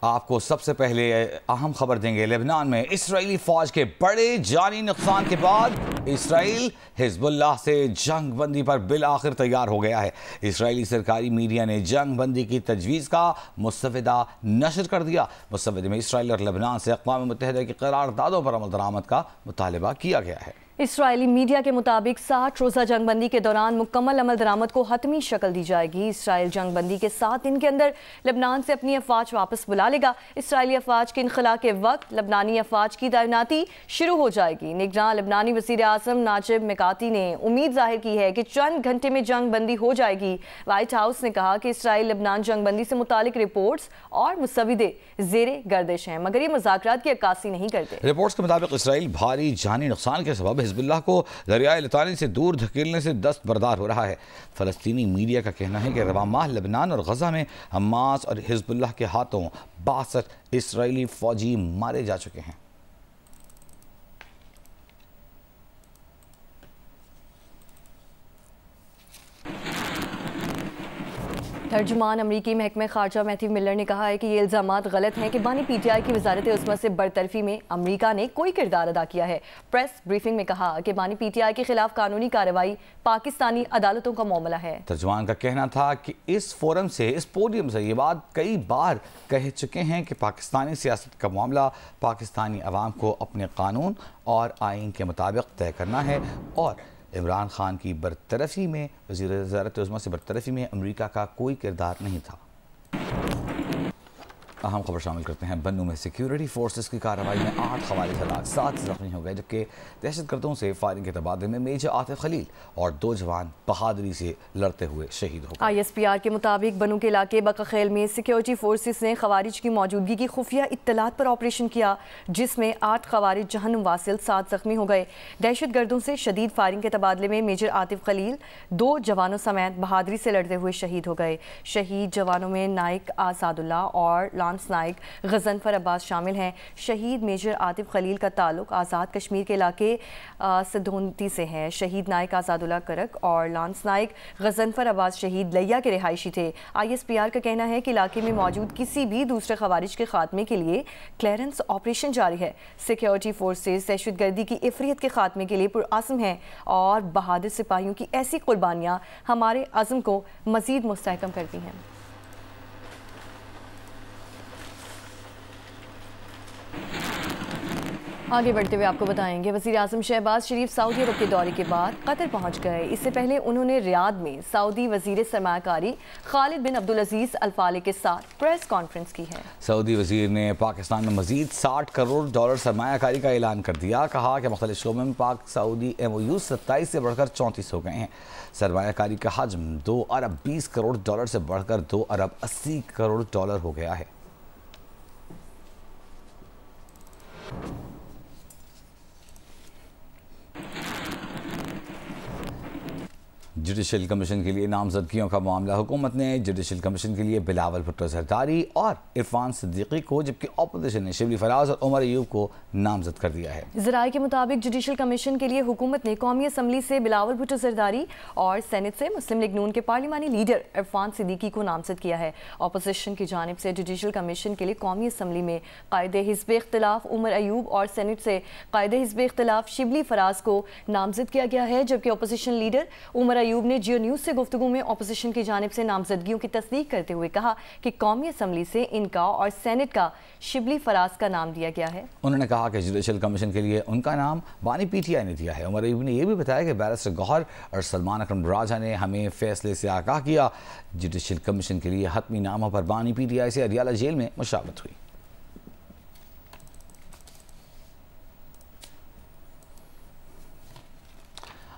आपको सबसे पहले अहम खबर देंगे। लेबनान में इजरायली फौज के बड़े जानी नुकसान के बाद इसराइल हिजबुल्लाह से जंग बंदी पर बिल आखिर तैयार हो गया है। इसराइली सरकारी मीडिया ने जंग बंदी की तजवीज़ का मुस्तविदा नशर कर दिया। मुस्तविदे में इसराइल और लेबनान से अक़वाम मुत्तहिदा की करारदादों पर अमल दरामद का मुतालबा किया गया है। इसराइली मीडिया के मुताबिक 60 रोज़ा जंगबंदी के दौरान मुकम्मल अमल दरामद को हतमी शक्ल दी जाएगी। इसराइल जंगबंदी के 7 दिन के अंदर लेबनान से अपनी अफवाज वापस बुला लेगा। इसराइली अफवाज के इनखला के वक्त लेबनानी अफवाज की तैनाती शुरू हो जाएगी। निगरान लेबनानी वज़ीर आज़म नाजिब मिकाती ने उम्मीद जाहिर की है कि चंद घंटे में जंगबंदी हो जाएगी। व्हाइट हाउस ने कहा कि इसराइल लेबनान जंगबंदी से मुतालिक रिपोर्ट्स और मुसविदे ज़ेरे गर्दिश हैं, मगर ये मुज़ाकरात की अक्कासी नहीं करते। रिपोर्ट्स के मुताबिक इसराइल भारी जानी नुकसान के सबब हिजबुल्लाह को दरियाए लितानी से दूर धकेलने से दस्तबरदार हो रहा है। फ़लस्तीनी मीडिया का कहना है कि रवा माह लेबनान और गजा में हमास और हिजबुल्लाह के हाथों 62 इसराइली फौजी मारे जा चुके हैं। तर्जुमान अमरीकी महकमे खारजा मैथ्यू मिलर ने कहा है कि ये इल्ज़ामात गलत हैं कि बानी पीटीआई की वजारत उस्मा से बरतरफी में अमरीका ने कोई किरदार अदा किया है। प्रेस ब्रीफिंग में कहा कि बानी पीटीआई के खिलाफ कानूनी कार्रवाई पाकिस्तानी अदालतों का मामला है। तर्जुमान का कहना था कि इस फोरम से, इस पोडियम से ये बात कई बार कह चुके हैं कि पाकिस्तानी सियासत का मामला पाकिस्तानी अवाम को अपने कानून और आइन के मुताबिक तय करना है और इमरान खान की बरतरफी में, वज़ीर वज़ारत उज़्मा से बरतरफी में अमेरिका का कोई किरदार नहीं था। अहम खबर शामिल करते हैं। बन्नू में सिक्योरिटी फोर्सेस की कार्रवाई में 8 खवारिज हलाक, 7 जख्मी हो गए, जबकि दहशतगर्दों से फायरिंग के तबादले में मेजर आतिफ खलील और 2 जवान बहादुरी से लड़ते हुए शहीद हो गए। ISPR के मुताबिक बन्नू के इलाके बकाखेल में सिक्योरिटी फोर्सेस ने खवारिज की मौजूदगी की खुफिया इत्तलात पर ऑपरेशन किया, जिसमें 8 खवारिज जहन्नुम वासिल, 7 जख्मी हो गए। दहशतगर्दों से शदीद फायरिंग के तबादले में मेजर आतिफ खलील 2 जवानों समेत बहादुरी से लड़ते हुए शहीद हो गए। शहीद जवानों में नाइक आसादुल्ला और नाइक गजनफर अब्बास शामिल हैं। शहीद मेजर आतिफ खलील का ताल्लुक आज़ाद कश्मीर के इलाके सदोनती से है। शहीद नाइक आज़ादुल्ला करक और लांस नाइक गजनफर अब्बास शहीद लिया के रिहायशी थे। ISPR का कहना है कि इलाके में मौजूद किसी भी दूसरे खवारिज के खात्मे के लिए क्लियरेंस ऑपरेशन जारी है। सिक्योरिटी फोर्सेस दहशतगर्दी की इफरियत के खात्मे के लिए पुरआज़म हैं और बहादुर सिपाहियों की ऐसी कुर्बानियाँ हमारे अज़्म को मज़ीद मुस्तहकम करती हैं। आगे बढ़ते हुए आपको बताएंगे, वज़ीर आज़म शहबाज शरीफ सऊदी अरब के दौरे के बाद कतर पहुंच गए। इससे पहले उन्होंने रियाद में सऊदी वज़ीर सरमायाकारी खालिद बिन अब्दुल अजीज़ अल फाले के साथ प्रेस कॉन्फ्रेंस की है। सऊदी वज़ीर ने पाकिस्तान में मज़ीद $60 करोड़ सरमायाकारी का ऐलान कर दिया। कहा कि मुख्तलिफ शोबों में पाक सऊदी MOU 27 से बढ़कर 34 हो गए हैं। सरमायाकारी का हजम $2 अरब 20 करोड़ से बढ़कर $2 अरब 80 करोड़ हो गया है। जुडिशल कमीशन के लिए नामजदगियों का मामला। हुकूमत ने जुडिशल कमीशन के लिए बिलावल भुट्टो जरदारी और इरफान सिद्दीकी को, जबकि अपोजिशन ने शिबली फराज और उमर अयूब को नामजद कर दिया है। ज़राए के मुताबिक जुडिशल कमीशन के लिए हुकूमत ने कौमी असम्बली से बिलावल भुट्टो जरदारी और सेनेट से मुस्लिम लीग नून के पार्लिमानी लीडर इरफान सिद्दीकी को नामजद किया है। अपोजिशन की जानिब से जुडिशल कमीशन के लिए कौमी असम्बली में कायदे हिज़्ब इख्तिलाफ उमर अयूब और सेनेट से कायदे हिज़्ब इख्तिलाफ शिबली फराज को नामजद किया गया है, जबकि अपोजिशन लीडर उमर अयूब ने जियो न्यूज़ से गुफ्तगू में अपोजिशन की जानिब से नामजदगियों की तस्दीक करते हुए कहा कि कौमी असम्बली से इनका और सेनेट का शिबली फराज का नाम दिया गया है। उन्होंने कहा कि जुडिशल कमीशन के लिए उनका नाम बानी PTI ने दिया है। उमर अयूब ने यह भी बताया कि बैरिस्टर गौहर और सलमान अकरम राजा ने हमें फैसले से आगाह किया। जुडिशल कमीशन के लिए हतमी नामों पर बानी PTI से अडियाला जेल में मुशावरत हुई।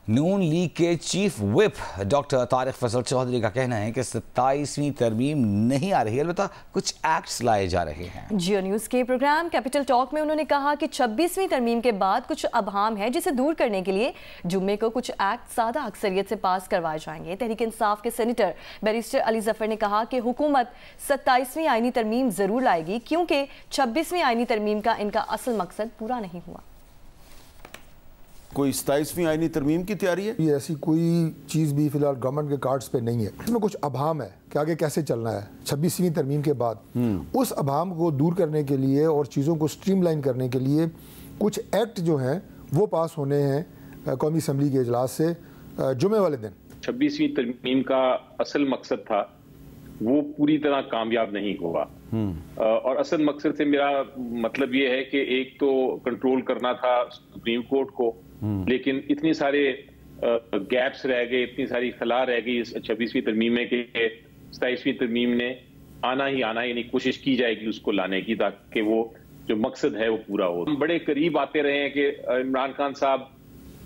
नून लीग के चीफ व्हिप डॉक्टर तारिक फजल चौधरी का कहना है कि 27वीं तरमीम नहीं आ रही, अलबत्ता कुछ एक्ट्स लाए जा रहे हैं। जियो न्यूज़ के प्रोग्राम कैपिटल टॉक में उन्होंने कहा कि 26वीं तरमीम के बाद कुछ अभाम है, जिसे दूर करने के लिए जुम्मे को कुछ एक्ट सादा अक्सरियत से पास करवाए जाएंगे। तहरीक इंसाफ के सेनेटर बैरिस्टर अली जफर ने कहा कि हुकूमत 27वीं आईनी तरमीम जरूर लाएगी, क्योंकि 26वीं आईनी तरमीम का इनका असल मकसद पूरा नहीं हुआ। कोई 27वीं आईनी तरमीम की तैयारी है? ये ऐसी कोई चीज़ भी फिलहाल गवर्नमेंट के कार्ड्स पे नहीं है। इसमें कुछ अभाम है कि आगे कैसे चलना है 26वीं तरमीम के बाद। उस अभाम को दूर करने के लिए और चीज़ों को स्ट्रीमलाइन करने के लिए कुछ एक्ट जो हैं वो पास होने हैं कौमी असम्बली के इजलास से जुमे वाले दिन। 26वीं तरमीम का असल मकसद था वो पूरी तरह कामयाब नहीं हुआ। और असल मकसद से मेरा मतलब ये है कि एक तो कंट्रोल करना था सुप्रीम कोर्ट को, लेकिन इतनी सारे गैप्स रह गए, इतनी सारी खला रह गई इस 26वीं तरमीम में कि 27वीं तरमीम ने आना ही आना, यानी कोशिश की जाएगी उसको लाने की, ताकि वो जो मकसद है वो पूरा हो। हम बड़े करीब आते रहे हैं कि इमरान खान साहब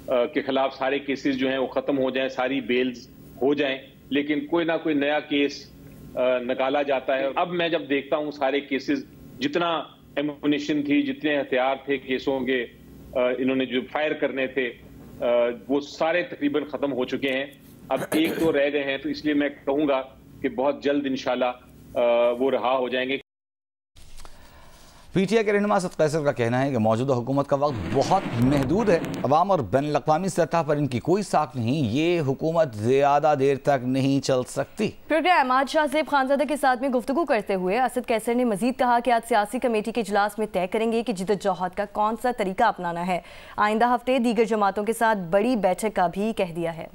के खिलाफ सारे केसेस जो हैं वो खत्म हो जाएं, सारी बेल्स हो जाएं, लेकिन कोई ना कोई नया केस निकाला जाता है। अब मैं जब देखता हूं सारे केसेस, जितना एमुनिशन थी, जितने हथियार थे केसों के, इन्होंने जो फायर करने थे, वो सारे तकरीबन खत्म हो चुके हैं। अब एक दो रह गए हैं, तो इसलिए मैं कहूंगा कि बहुत जल्द इंशाल्लाह वो रहा हो जाएंगे। पीटीआई के रहनुमा असद कैसर का कहना है कि मौजूदा हुकूमत का वक्त बहुत महदूद है, अवाम और बैन अवी सतह पर इनकी कोई साख नहीं, ये हुकूमत ज़्यादा देर तक नहीं चल सकती। प्रोग्राम आज शाहजेब खानजादा के साथ में गुफ्तगू करते हुए असद कैसर ने मजीद कहा कि आज सियासी कमेटी के इजलास में तय करेंगे कि जिद्दोजहद का कौन सा तरीका अपनाना है। आइंदा हफ्ते दीगर जमातों के साथ बड़ी बैठक का भी कह दिया है।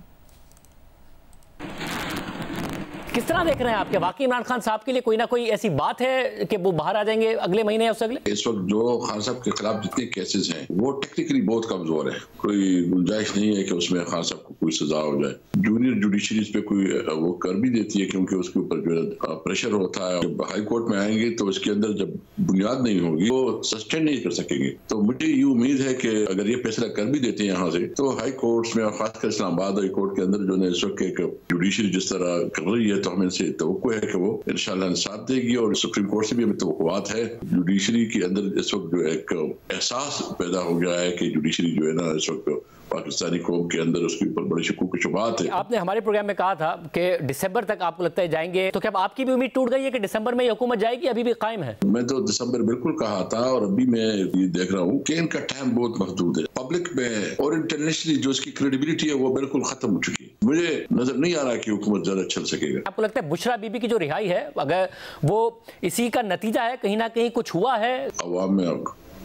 किस तरह देख रहे हैं आपके, वाकई इमरान खान साहब के लिए कोई ना कोई ऐसी बात है कि वो बाहर आ जाएंगे अगले महीने या उससे अगले? इस वक्त जो खान साहब के खिलाफ जितने केसेस हैं वो टेक्निकली बहुत कमजोर है, कोई गुंजाइश नहीं है कि उसमें खान साहब को कोई सजा हो जाए। जूनियर जुडिशरी पे कोई वो कर भी देती है क्योंकि उसके ऊपर जो है प्रेशर होता है। जब हाई कोर्ट में आएंगे तो उसके अंदर जब बुनियाद नहीं होगी वो सस्टेन नहीं कर सकेंगे। तो मुझे ये उम्मीद है कि अगर ये फैसला कर भी देते हैं यहाँ से, तो हाई कोर्ट्स में और खासकर इस्लामाबाद हाई कोर्ट के अंदर जो है इस वक्त एक जुडिशरी जिस तरह कर रही है, तो हमें से तवक्को है कि वो इंशाल्लाह इंसाफ देगी। और सुप्रीम कोर्ट से भी हमें तवक्कुआत है। जुडिशरी के अंदर इस वक्त जो एक एहसास पैदा हो गया है कि जुडिशरी जो है ना इस वक्त पाकिस्तानी कौम के अंदर उसके ऊपर बड़ी शकूक शुबहात है। आपने हमारे प्रोग्राम में कहा था कि दिसंबर तक आपको लगता है जाएंगे, तो क्या आपकी भी उम्मीद टूट गई है कि दिसंबर में ये हुकूमत जाएगी, अभी भी कायम है? मैं तो दिसंबर बिल्कुल कहा था और अभी मैं ये देख रहा हूँ कि इनका टाइम बहुत महदूद है। पब्लिक में और इंटरनेशनली जो इसकी क्रेडिबिलिटी है वो बिल्कुल खत्म हो चुकी है। मुझे नजर नहीं आ रहा कि हुकूमत ज्यादा चल सकेगा। आपको लगता है बुशरा बीबी की जो रिहाई है, अगर वो इसी का नतीजा है, कहीं ना कहीं कुछ हुआ है? अवाम में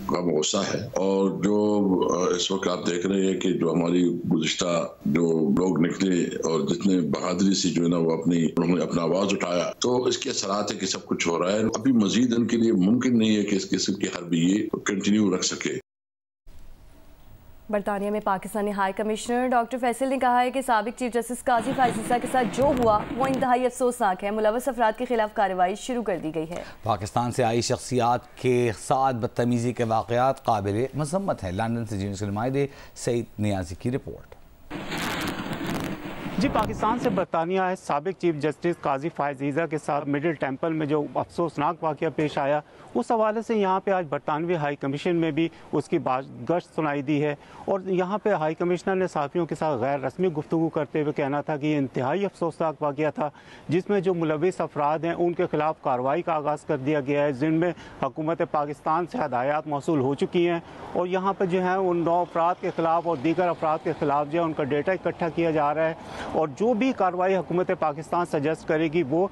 कम गुस्सा है और जो इस वक्त आप देख रहे हैं कि जो हमारी गुज़िश्ता जो लोग निकले और जितने बहादुरी से जो है ना वो उन्होंने अपना आवाज उठाया, तो इसके असरात है कि सब कुछ हो रहा है। अभी मजीद उनके लिए मुमकिन नहीं है कि इस किस्म की हरबी ये कंटिन्यू रख सके। बरतानिया में Pakistani high commissioner doctor Faisal ने कहा है कि साबिक चीफ जस्टिस काजी फाइज ईसा के साथ जो हुआ वो इंतहाई अफसोसनाक है। मुलव्वस अफराद के खिलाफ कार्रवाई शुरू कर दी गई है। पाकिस्तान से आई शख्सियात के साथ बदतमीजी के वाक़यात काबिल मज़म्मत है। लंदन से जीनिस के नुमाइंदे सईद नियाजी की रिपोर्ट। जी, पाकिस्तान से बरतानिया आए साबिक चीफ जस्टिस काजी फाइज ईसा के साथ मिडिल टेम्पल में जो अफसोसनाक वाक़या पेश आया, उस हवाले से यहाँ पे आज बरतानवी हाई कमीशन में भी उसकी गश्त सुनाई दी है। और यहाँ पे हाई कमिश्नर ने सहाफ़ियों के साथ गैर रस्मी गुफ्तगू करते हुए कहना था कि ये इंतहाई अफसोसनाक वाक़या था, जिसमें जो मुलव्विस अफराद हैं उनके खिलाफ कार्रवाई का आगाज़ कर दिया गया है, जिनमें हुकूमत पाकिस्तान से हदायत मौसूल हो चुकी हैं। और यहाँ पर जो है उन 9 अफराद के खिलाफ और दीगर अफराद के खिलाफ जो है उनका डेटा इकट्ठा किया जा रहा है और जो भी कार्रवाई हुकूमत पाकिस्तान सजेस्ट करेगी वो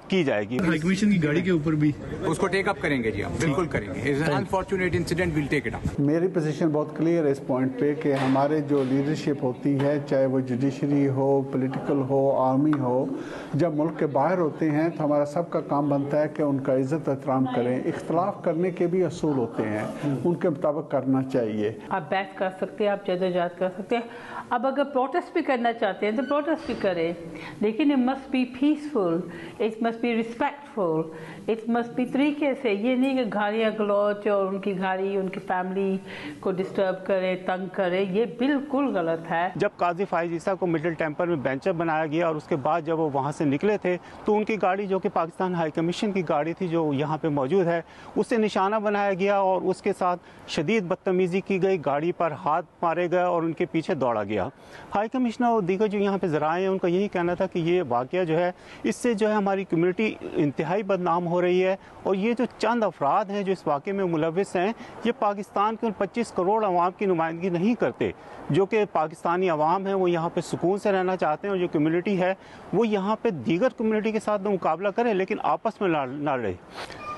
की जाएगी। हाई कमीशन की गाड़ी के ऊपर भी उसको टेक अप करेंगे जी, हम बिल्कुल करेंगे। Unfortunate incident, will take it up. मेरी पोजीशन बहुत क्लियर है इस पॉइंट पे कि हमारे जो लीडरशिप होती है, चाहे वो जुडिशरी हो, पॉलिटिकल हो, आर्मी हो, जब मुल्क के बाहर होते हैं तो हमारा सबका काम बनता है कि उनका इज्जत एहतराम करें। इख्तलाफ करने के भी असूल होते हैं, उनके मुताबिक करना चाहिए। आप बहस कर सकते हैं, आप जदोजहद कर सकते हैं। अब अगर प्रोटेस्ट भी करना चाहते हैं तो प्रोटेस्ट भी करें, लेकिन it must be peaceful, it must be respectful, it must be तरीके से। ये नहीं कि गालियाँ गलौच और उनकी गाड़ी उनकी फैमिली को डिस्टर्ब करे, तंग करे, ये बिल्कुल गलत है। जब काजी फाइज ईसा को मिडिल टेम्पल में बेंचअप बनाया गया और उसके बाद जब वो वहाँ से निकले थे तो उनकी गाड़ी, जो कि पाकिस्तान हाई कमीशन की गाड़ी थी जो यहाँ पे मौजूद है, उससे निशाना बनाया गया और उसके साथ शदीद बदतमीज़ी की गई, गाड़ी पर हाथ मारे गए और उनके पीछे दौड़ा गया। हाई कमिश्नर और दीगर जो यहाँ पे ज़राए हैं उनका यही कहना था कि ये वाक़या जो है इससे जो है हमारी कम्युनिटी इंतहाई बदनाम हो रही है, और ये जो चंद अफराद हैं जो इस वाक़े में मुलविस हैं, ये पाकिस्तान के 25 करोड़ अवाम की नुमाइंदगी नहीं करते। जो कि पाकिस्तानी अवाम है वो यहाँ पे सुकून से रहना चाहते हैं, और जो कम्युनिटी है वो यहाँ पे दीगर कम्युनिटी के साथ मुकाबला करे लेकिन आपस में ना लड़े।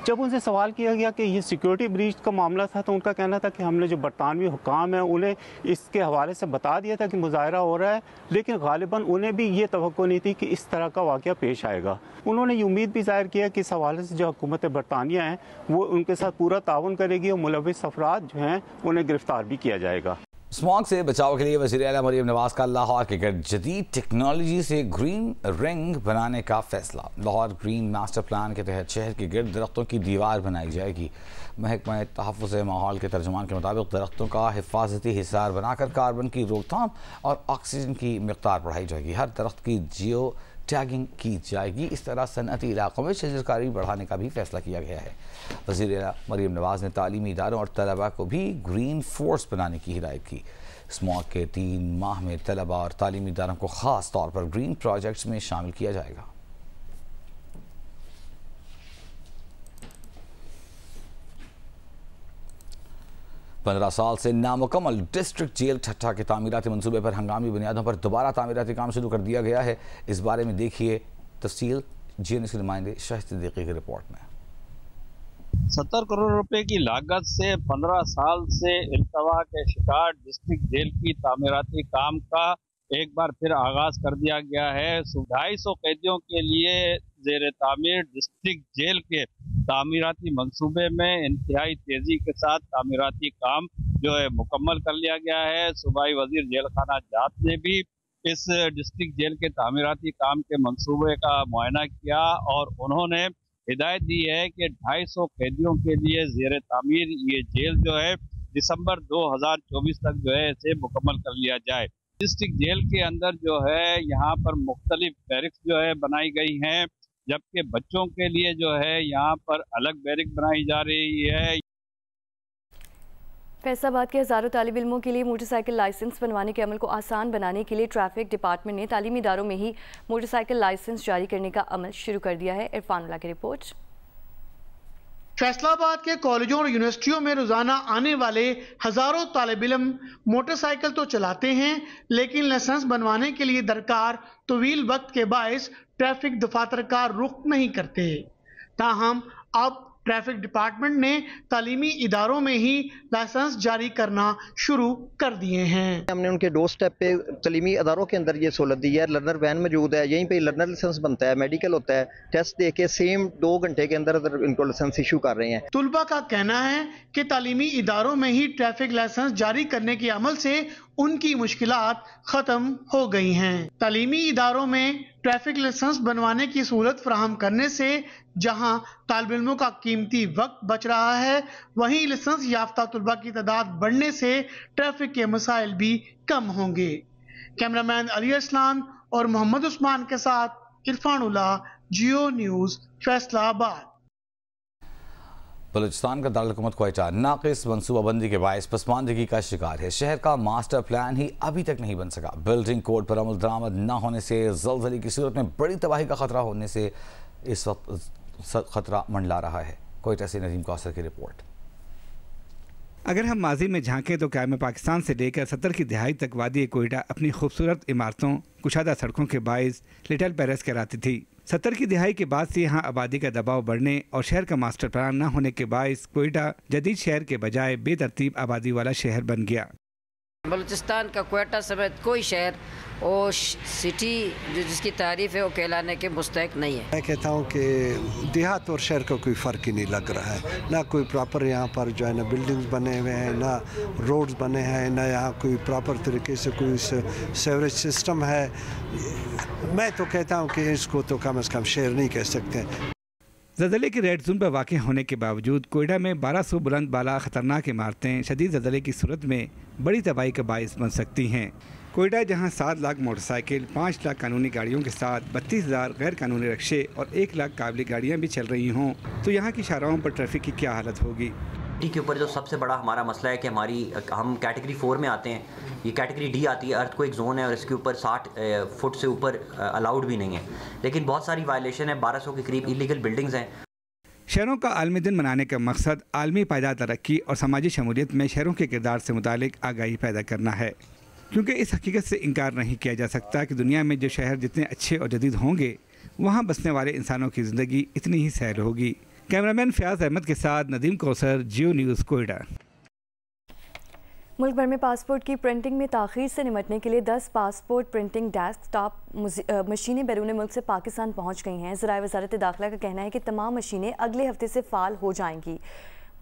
जब उनसे सवाल किया गया कि ये सिक्योरिटी ब्रीच का मामला था, तो उनका कहना था कि हमने जो बरतानवी हुकाम है उन्हें इसके हवाले से बता दिया था कि मुजाहरा हो रहा है, लेकिन गालिबन उन्हें भी ये तवक्को नहीं थी कि इस तरह का वाक़या पेश आएगा। उन्होंने ये उम्मीद भी ज़ाहिर किया कि इस हवाले से जो हुकूमत बरतानिया है वो उनके साथ पूरा ताउन करेगी और मुलविस अफराद जो हैं उन्हें गिरफ्तार भी किया जाएगा। स्मॉग से बचाव के लिए वज़ीर-ए-आला मरियम नवाज का लाहौर के गर्द जदीद टेक्नोलॉजी से ग्रीन रिंग बनाने का फैसला। लाहौर ग्रीन मास्टर प्लान के तहत शहर के गिर्द दरख्तों की दीवार बनाई जाएगी। महकमा तहफ़्फ़ुज़ माहौल के तर्जुमान के मुताबिक दरख्तों का हिफाजती हिसार बनाकर कार्बन की रोकथाम और ऑक्सीजन की मिक़दार बढ़ाई जाएगी। हर दरख्त की जियो टैगिंग की जाएगी। इस तरह सनअती इलाकों में शजरकारी बढ़ाने का भी फैसला किया गया है। वज़ीर-ए-आला मरियम नवाज ने तालीमी इदारों और तलबा को भी ग्रीन फोर्स बनाने की हिदायत की। स्मॉग के 3 माह में तलबा और तालीमी इदारों को ख़ास तौर पर ग्रीन प्रोजेक्ट्स में शामिल किया जाएगा। पंद्रह साल से नामुकम्मल डिस्ट्रिक्ट जेल ठट्ठा के तामीराती मंसूबे पर हंगामी बुनियादों पर दोबारा तामीराती काम शुरू कर दिया गया है। इस बारे में देखिए तफसील GNS के नुमाइंदे शाहिद सिद्दीकी की रिपोर्ट में। 70 करोड़ रुपए की लागत से 15 साल से इल्तवा के शिकार डिस्ट्रिक्ट जेल की तामीराती काम का एक बार फिर आगाज कर दिया गया है। 250 कैदियों के लिए जेर तामीर डिस्ट्रिक्ट जेल के तामीराती मंसूबे में इंतहाई तेजी के साथ तामीराती काम जो है मुकम्मल कर लिया गया है। सूबाई वजीर जेल खाना जात ने भी इस डिस्ट्रिक्ट जेल के तामीराती काम के मंसूबे का मुआयना किया और उन्होंने हिदायत दी है कि 250 कैदियों के लिए जेर तामीर ये जेल जो है दिसंबर 2024 तक जो है इसे मुकम्मल कर लिया जाए। डिस्ट्रिक्ट जेल के अंदर जो है यहाँ पर मुख्तलिफ बैरिक्स जो है बनाई गई हैं, जबकि बच्चों के लिए जो है यहाँ पर अलग बैरिक बनाई जा रही है। फैसलाबाद के हज़ारों तालिब इल्मों के लिए मोटरसाइकिल लाइसेंस बनवाने के अमल को आसान बनाने के लिए ट्रैफिक डिपार्टमेंट ने तालीमी इदारों में ही मोटरसाइकिल लाइसेंस जारी करने का अमल शुरू कर दिया है। इरफानुल्लाह की रिपोर्ट। फैसलाबाद के कॉलेजों और यूनिवर्सिटियों में रोजाना आने वाले हजारों तालिब इल्म मोटरसाइकिल तो चलाते हैं, लेकिन लाइसेंस बनवाने के लिए दरकार तवील वक्त के बायस ट्रैफिक दफातर का रुख नहीं करते। ताहम अब ट्रैफिक डिपार्टमेंट ने तालीमी इदारों में ही लाइसेंस जारी करना शुरू कर दिए हैं। हमने उनके डोर स्टेप पे तालीमी इदारों के अंदर ये सहूलत दी है। लर्नर वैन मौजूद है, यहीं पे लर्नर लाइसेंस बनता है, मेडिकल होता है, टेस्ट दे के सेम 2 घंटे के अंदर इनको लाइसेंस इशू कर रहे हैं। तुलबा का कहना है कि तालीमी इदारों में ही ट्रैफिक लाइसेंस जारी करने के अमल से उनकी मुश्किलात खत्म हो गई हैं। तालीमी इदारों में ट्रैफिक लाइसेंस बनवाने की सहूलत फराहम करने से जहां तालिब इल्मों का कीमती वक्त बच रहा है, वहीं लाइसेंस याफ्ता तुलबा की तादाद बढ़ने से ट्रैफिक के मसाइल भी कम होंगे। कैमरामैन अली असलान और मोहम्मद उस्मान के साथ इरफानुल्लाह, जियो न्यूज़, फैसलाबाद। बलूचिस्तान का दारुल-हुकूमत क्वेटा नाक़िस मनसूबाबंदी के बायस पसमानदगी का शिकार है। शहर का मास्टर प्लान ही अभी तक नहीं बन सका। बिल्डिंग कोड पर अमल दरामद न होने से ज़लज़ले की सूरत में बड़ी तबाही का खतरा होने से इस वक्त खतरा मंडला रहा है। क्वेटा से नदीम कौसर की रिपोर्ट। अगर हम माजी में झांकें तो क़याम पाकिस्तान से लेकर 70 की दहाई तक वादी कोयटा अपनी खूबसूरत इमारतों, कुशादा सड़कों के बायस लिटिल पेरिस कहलाती थी। 70 की दहाई के बाद से यहाँ आबादी का दबाव बढ़ने और शहर का मास्टर प्लान न होने के बायस कोयटा जदीद शहर के बजाय बेतरतीब आबादी वाला शहर बन गया। बलूचिस्तान का क्वेटा समेत कोई शहर और सिटी जो जिसकी तारीफ है वो कहलाने के मुस्तहिक नहीं है। मैं कहता हूँ कि देहात और शहर का कोई फ़र्क ही नहीं लग रहा है। ना कोई प्रॉपर यहाँ पर जो है ना बिल्डिंग्स बने हुए हैं, ना रोड्स बने हैं, ना यहाँ कोई प्रॉपर तरीके से कोई सेवरेज सिस्टम है। मैं तो कहता हूँ कि इसको तो कम से कम शहर नहीं कह सकते। ज़लज़ले की रेड जोन पर वाक़ होने के बावजूद कोयटा में 1200 बुलंद बाला ख़तरनाक इमारतें शदीद ज़लज़ले की सूरत में बड़ी तबाही का बायस बन सकती हैं। कोयटा जहां 7 लाख मोटरसाइकिल, 5 लाख कानूनी गाड़ियों के साथ 32,000 गैर कानूनी रिक्शे और 1 लाख काबिली गाड़ियाँ भी चल रही हों तो यहाँ की शाहराहों पर ट्रैफिक की क्या हालत होगी। मिट्टी के ऊपर जो सबसे बड़ा हमारा मसला है कि हम कैटेगरी 4 में आते हैं, ये कैटेगरी डी आती है, अर्थक्वेक जोन है और इसके ऊपर 60 फुट से ऊपर अलाउड भी नहीं है, लेकिन बहुत सारी वायलेशन है, 1200 के करीब इलीगल बिल्डिंग्स हैं। शहरों का आलमी दिन मनाने का मकसद आलमी पायदार तरक्की और समाजी शमूलियत में शहरों के किरदार से मुतालिक आगाही पैदा करना है, क्योंकि इस हकीकत से इनकार नहीं किया जा सकता कि दुनिया में जो शहर जितने अच्छे और जदीद होंगे वहाँ बसने वाले इंसानों की ज़िंदगी इतनी ही सहल होगी। कैमरामैन फयाज अहमद के साथ नदीम कौसर, जियो न्यूज़, कोयटा। मुल्क भर में पासपोर्ट की प्रिंटिंग में ताख़ीर से निपटने के लिए 10 पासपोर्ट प्रिंटिंग डेस्कटॉप मशीनें बैरून मुल्क से पाकिस्तान पहुंच गई हैं। ज़राए वज़ारत दाखिला का कहना है कि तमाम मशीनें अगले हफ्ते से फ़ाल हो जाएंगी।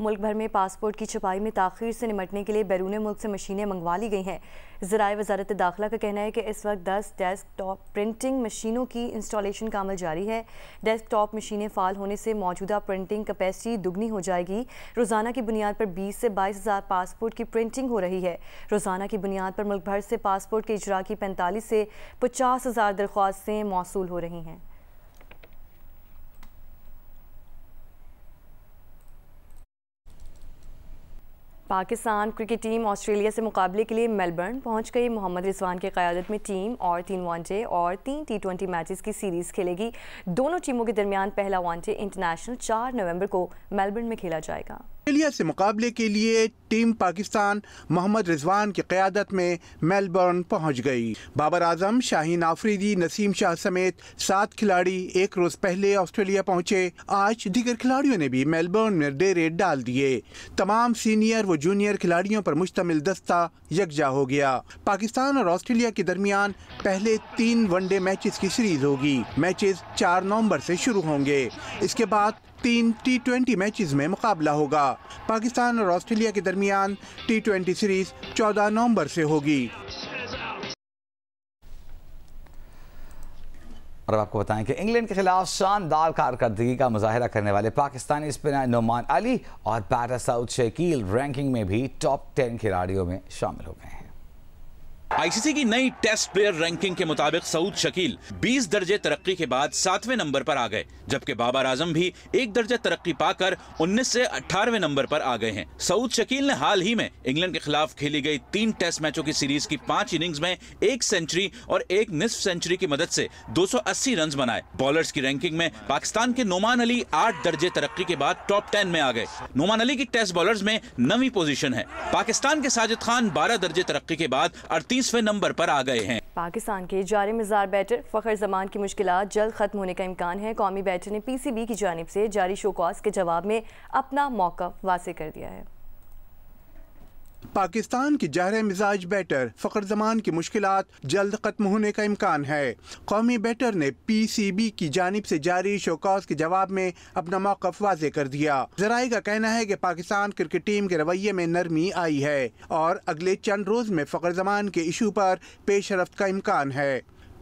मुल्क भर में पासपोर्ट की छपाई में ताख़ीर से निपटने के लिए बैरून मुल्क से मशीनें मंगवा ली गई हैं। ज़राए वज़ारत दाखिला का कहना है कि इस वक्त 10 डेस्कटॉप प्रिंटिंग मशीनों की इंस्टॉलेशन का अमल जारी है। डेस्कटॉप मशीनें फ़ाल होने से मौजूदा प्रिंटिंग कैपेसिटी दुगनी हो जाएगी। रोज़ाना की बुनियाद पर 20 से 22,000 पासपोर्ट की प्रिंटिंग हो रही है। रोज़ाना की बुनियाद पर मुल्क भर से पासपोर्ट के इजरा की 45 से 50,000 दरख्वास्तें मौसूल हो रही हैं। पाकिस्तान क्रिकेट टीम ऑस्ट्रेलिया से मुकाबले के लिए मेलबर्न पहुंच गई। मोहम्मद रिजवान की क़यादत में टीम और 3 वनडे और 3 T20 मैचेस की सीरीज़ खेलेगी। दोनों टीमों के दरमियान पहला वनडे इंटरनेशनल 4 नवंबर को मेलबर्न में खेला जाएगा। ऑस्ट्रेलिया से मुकाबले के लिए टीम पाकिस्तान मोहम्मद रिजवान की क़यादत में मेलबर्न पहुंच गई। बाबर आजम, शाहीन आफरीदी, नसीम शाह समेत 7 खिलाड़ी एक रोज पहले ऑस्ट्रेलिया पहुंचे। आज दीगर खिलाड़ियों ने भी मेलबर्न में डेरे डाल दिए। तमाम सीनियर व जूनियर खिलाड़ियों पर मुश्तमिल दस्ता यकजा हो गया। पाकिस्तान और ऑस्ट्रेलिया के दरमियान पहले 3 वनडे मैचेस की सीरीज होगी। मैचेस 4 नवंबर से शुरू होंगे। इसके बाद 3 T20 मैचेस में मुकाबला होगा। पाकिस्तान और ऑस्ट्रेलिया के दरमियान T20 सीरीज 14 नवंबर से होगी। और अब आपको बताएं कि इंग्लैंड के खिलाफ शानदार कारकर्दगी का मुजाहिरा करने वाले पाकिस्तानी स्पिनर नुमान अली और बैटर सऊद शकील रैंकिंग में भी टॉप 10 खिलाड़ियों में शामिल हो गए हैं। आईसीसी की नई टेस्ट प्लेयर रैंकिंग के मुताबिक सऊद शकील 20 दर्जे तरक्की के बाद 7वें नंबर पर आ गए, जबकि बाबर आजम भी 1 दर्जे तरक्की पाकर 19 से 18वें नंबर पर आ गए हैं। सऊद शकील ने हाल ही में इंग्लैंड के खिलाफ खेली गई 3 टेस्ट मैचों की सीरीज की 5 इनिंग्स में 1 सेंचुरी और 1 निस्फ सेंचुरी की मदद से 280 रन बनाए। बॉलर्स की रैंकिंग में पाकिस्तान के नुमान अली 8 दर्जे तरक्की के बाद टॉप 10 में आ गए। नुमान अली की टेस्ट बॉलर्स में 9वीं पोजीशन है। पाकिस्तान के साजिद खान 12 दर्जे तरक्की के बाद 38वें नंबर पर आ गए हैं। पाकिस्तान के जारे मिज़ार बैटर फ़खर जमान की मुश्किलात जल्द खत्म होने का इम्कान है। कौमी बैटर ने पीसीबी की जानिब से जारी शोकॉज के जवाब में अपना मौक़िफ़ वाज़ेह कर दिया है। पाकिस्तान की जारे मिजाज बैटर फ़खर जमान की मुश्किलात जल्द खत्म होने का इम्कान है। कौमी बैटर ने पीसीबी की जानिब से जारी शोकॉज के जवाब में अपना मौक़िफ़ वाज़ेह कर दिया। ज़राए का कहना है कि पाकिस्तान क्रिकेट टीम के रवैये में नरमी आई है और अगले चंद रोज में फ़खर जमान के इशू पर पेशरफ्त का इम्कान है।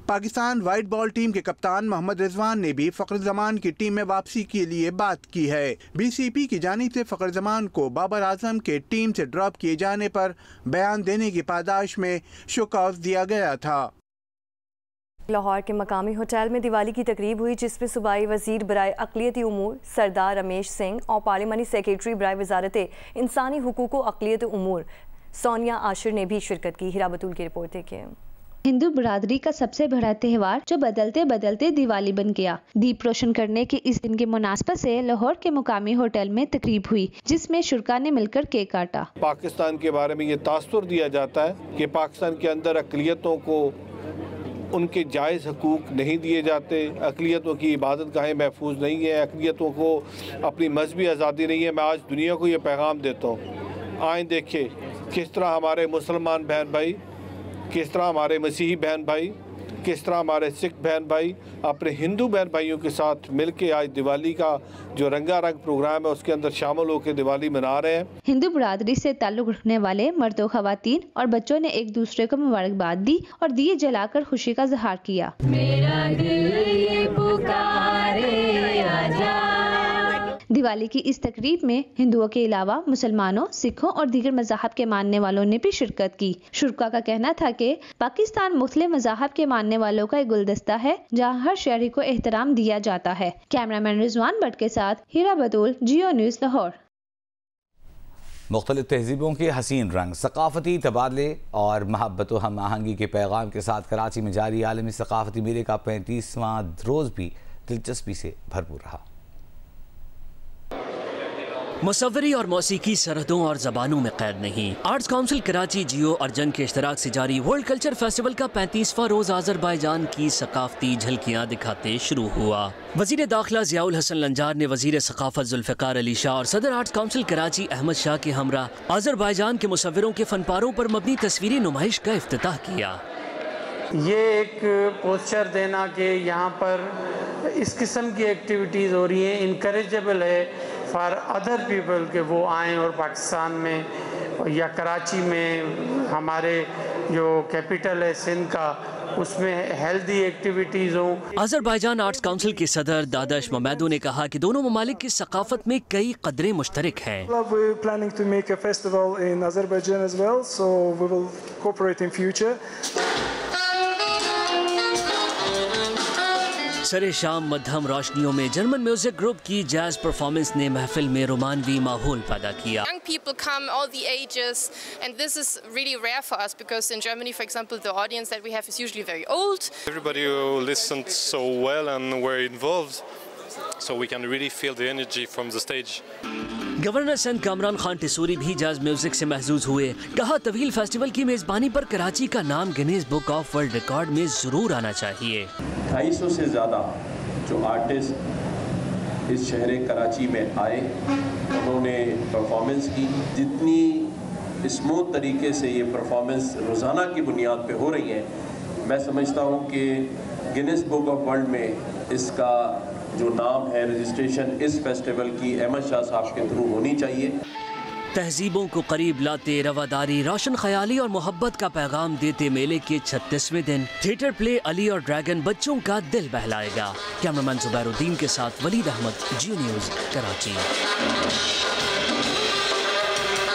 पाकिस्तान वाइट बॉल टीम के कप्तान मोहम्मद रिजवान ने भी फ़खर जमान की टीम में वापसी के लिए बात की है। बीसीपी की जानिब से फ़खर जमान को बाबर आजम के टीम से ड्रॉप किए जाने पर बयान देने की पादाश में शोकॉज दिया गया था। लाहौर के मकामी होटल में दिवाली की तकरीब हुई, जिसमें सूबाई वजीर बराए अक़लियती उमूर सरदार रमेश सिंह और पार्लिमानी सेक्रेटरी बराए वजारत इंसानी हुकूक व अक़लियती उमूर सोनिया आशिर ने भी शिरकत की। हिरा बतूल की रिपोर्ट देखिए। हिंदू बरादरी का सबसे बड़ा त्यौहार जो बदलते बदलते दिवाली बन गया। दीप रोशन करने के इस दिन के मुनासबत से लाहौर के मुकामी होटल में तकरीब हुई, जिसमें शुरका ने मिलकर केक काटा। पाकिस्तान के बारे में ये तासुर दिया जाता है कि पाकिस्तान के अंदर अक़लियतों को उनके जायज़ हकूक़ नहीं दिए जाते, अक़लियतों की इबादत गाहें महफूज नहीं है, अक़लियतों को अपनी मजहबी आज़ादी नहीं है। मैं आज दुनिया को ये पैगाम देता हूँ, आए देखे किस तरह हमारे मुसलमान बहन भाई, किस तरह हमारे मसीही बहन भाई, किस तरह हमारे सिख बहन भाई अपने हिंदू बहन भाइयों के साथ मिलके आज दिवाली का जो रंगारंग प्रोग्राम है उसके अंदर शामिल होकर दिवाली मना रहे हैं। हिंदू बरादरी से ताल्लुक रखने वाले मर्दों, खवातीन और बच्चों ने एक दूसरे को मुबारकबाद दी और दिए जलाकर खुशी का इज़हार किया। मेरा दिल ये पुकारे आजा। दिवाली की इस तकरीब में हिंदुओं के अलावा मुसलमानों, सिखों और दीगर मज़ाहब के मानने वालों ने भी शिरकत की। शुरका का कहना था कि पाकिस्तान मुख्तलिफ मज़ाहब के मानने वालों का एक गुलदस्ता है, जहां हर शहरी को एहतराम दिया जाता है। कैमरामैन रिजवान भट्ट के साथ हीरा बतूल, जियो न्यूज़, लाहौर। मुख्तलिफ तहजीबों के हसीन रंग, सकाफती तबादले और महब्बत व हम आहंगी के पैगाम के साथ कराची में जारी आलमी सकाफती मेले का 35वां रोज़ भी दिलचस्पी से भरपूर रहा। मुसव्वरी और मौसीकी सरहदों और ज़बानों में कैद नहीं। आर्ट्स काउंसिल कराची, जियो और जंग के इश्तराक से जारी वर्ल्ड कल्चर फेस्टिवल का 35वां रोज़ आज़रबाईजान की सकाफती झलकियाँ दिखाते शुरू हुआ। वज़ीर दाखिला ज़ियाउल हसन लंजार ने वज़ीर सकाफत जुल्फ़िकार अली शाह और सदर आर्ट्स काउंसिल कराची अहमद शाह के हमरा आज़रबाईजान के मुसव्वरों के फनपारों पर मबनी तस्वीरी नुमाइश का इफ्तिताह किया। ये एक पोस्चर देना कि यहाँ पर इस किस्म की एक्टिविटीज़ हो रही हैं, इनकरेजेबल है फॉर अदर पीपल के वो आएँ और पाकिस्तान में या कराची में हमारे जो कैपिटल है सिंध का उसमें हेल्दी एक्टिविटीज़ हों। आज़रबाईजान आर्ट्स काउंसिल के सदर दादश ममैदो ने कहा कि दोनों ममालिक की सकाफत में कई कदरें मुश्तरक हैं। We're planning to make a festival in Azerbaijan as well, so we will cooperate in future. सरे शाम मध्यम रोशनियों में जर्मन म्यूजिक ग्रुप की जैज परफॉर्मेंस ने महफिल में रोमानवी माहौल पैदा किया। Young people come, all the ages, and this is really rare for us because in Germany, for example, the audience that we have is usually very old. Everybody listened so well and were involved, so we can really feel the energy from the stage. Governor Sindh Kamran Khan Tessori भी jazz music से महजूज हुए। कहा तवील festival की मेजबानी पर कराची का नाम Guinness book of world record में जरूर आना चाहिए। 250 से ज़्यादा जो आर्टिस्ट इस शहर कराची में आए, उन्होंने परफॉर्मेंस की। जितनी स्मूथ तरीके से ये परफॉर्मेंस रोज़ाना की बुनियाद पे हो रही है, मैं समझता हूँ कि गिनीज बुक ऑफ वर्ल्ड में इसका जो नाम है रजिस्ट्रेशन इस फेस्टिवल की अहमद शाह साहब के थ्रू होनी चाहिए। तहजीबों को करीब लाते रवादारी, रोशन ख्याली और मोहब्बत का पैगाम देते मेले के 36वें दिन थिएटर प्ले अली और ड्रैगन बच्चों का दिल बहलाएगा। कैमरामैन जुबैरुद्दीन के साथ वलीद अहमद, जियो न्यूज़, कराची।